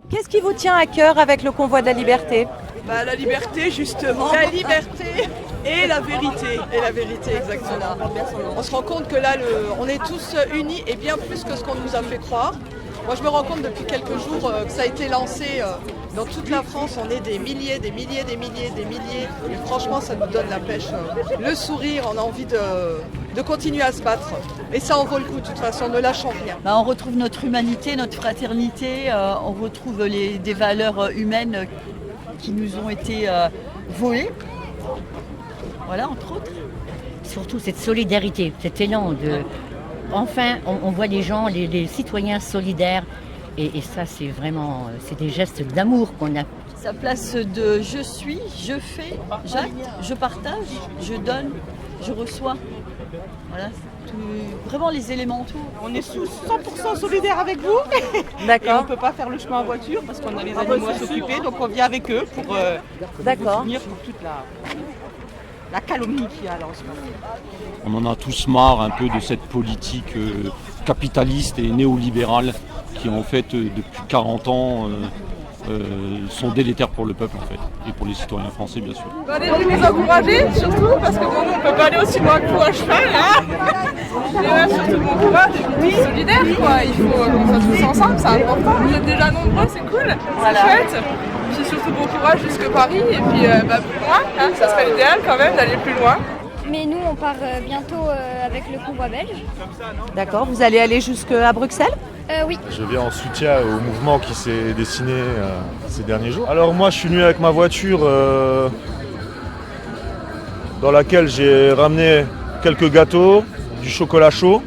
Qu'est-ce qui vous tient à cœur avec le convoi de la liberté? La liberté, justement. La liberté et la vérité. Et la vérité, exactement. On se rend compte que là, on est tous unis et bien plus que ce qu'on nous a fait croire. Moi, je me rends compte depuis quelques jours que ça a été lancé dans toute la France. On est des milliers. Et franchement, ça nous donne la pêche. Le sourire, on a envie de continuer à se battre. Et ça en vaut le coup, de toute façon, ne lâchons rien. On retrouve notre humanité, notre fraternité, on retrouve des valeurs humaines qui nous ont été volées. Voilà, entre autres. Surtout cette solidarité, cet élan de... Enfin, on voit les gens, les citoyens solidaires. Et ça, c'est vraiment... C'est des gestes d'amour qu'on a. Sa place de je suis, je fais, j'acte, je partage, je donne, je reçois. Voilà, vraiment les éléments autour. On est 100% solidaires avec vous. D'accord. Et on ne peut pas faire le chemin en voiture parce qu'on a les animaux à s'occuper. Donc on vient avec eux pour soutenir pour toute la calomnie qu'il y a là en ce moment. On en a tous marre un peu de cette politique capitaliste et néolibérale qui en fait depuis 40 ans sont délétères pour le peuple en fait et pour les citoyens français bien sûr. Allez nous encourager surtout parce que nous on peut pas aller aussi loin que vous à cheval et surtout bon courage et puis solidaire quoi. Il faut qu'on soit tous ensemble, c'est important. Vous êtes déjà nombreux, c'est cool, c'est chouette. Puis surtout bon courage jusque Paris et puis plus loin, ça serait l'idéal quand même d'aller plus loin. Mais nous, on part bientôt avec le convoi belge. D'accord, vous allez aller jusqu'à Bruxelles? Oui. Je viens en soutien au mouvement qui s'est dessiné ces derniers jours. Alors moi, je suis venu avec ma voiture dans laquelle j'ai ramené quelques gâteaux, du chocolat chaud.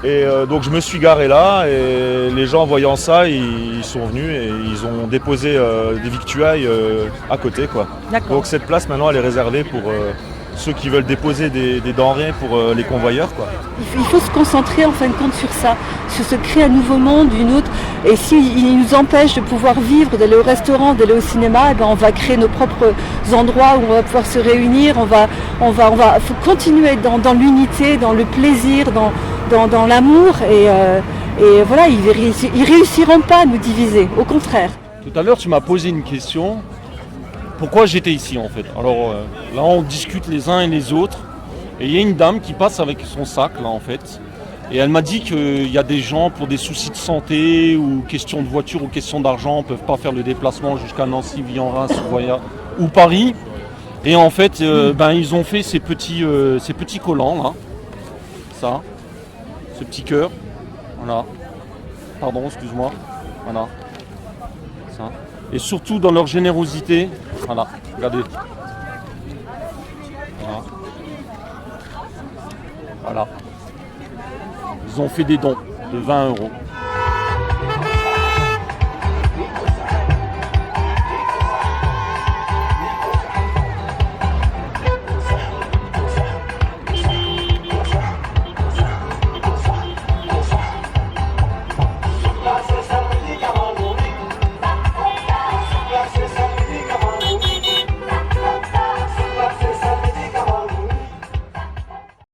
Et donc je me suis garé là et les gens voyant ça, ils sont venus et ils ont déposé des victuailles à côté, quoi. D'accord. Donc cette place maintenant elle est réservée pour ceux qui veulent déposer des denrées pour les convoyeurs, quoi. Il faut se concentrer en fin de compte sur ça, sur se créer un nouveau monde, une autre. Et s'il nous empêche de pouvoir vivre, d'aller au restaurant, d'aller au cinéma, on va créer nos propres endroits où on va pouvoir se réunir. Faut continuer à être dans l'unité, dans le plaisir, dans l'amour. Et voilà, ils réussiront pas à nous diviser, au contraire. Tout à l'heure tu m'as posé une question. Pourquoi j'étais ici en fait? Alors là on discute les uns et les autres et il y a une dame qui passe avec son sac là en fait et elle m'a dit qu'il y a des gens pour des soucis de santé ou questions de voiture ou questions d'argent ne peuvent pas faire le déplacement jusqu'à Nancy, Vian, Reims ou Paris et en fait ils ont fait ces petits collants là, ça, ce petit cœur, voilà, pardon excuse-moi, voilà, ça. Et surtout dans leur générosité, voilà, regardez. Voilà. Voilà. Ils ont fait des dons de 20 €.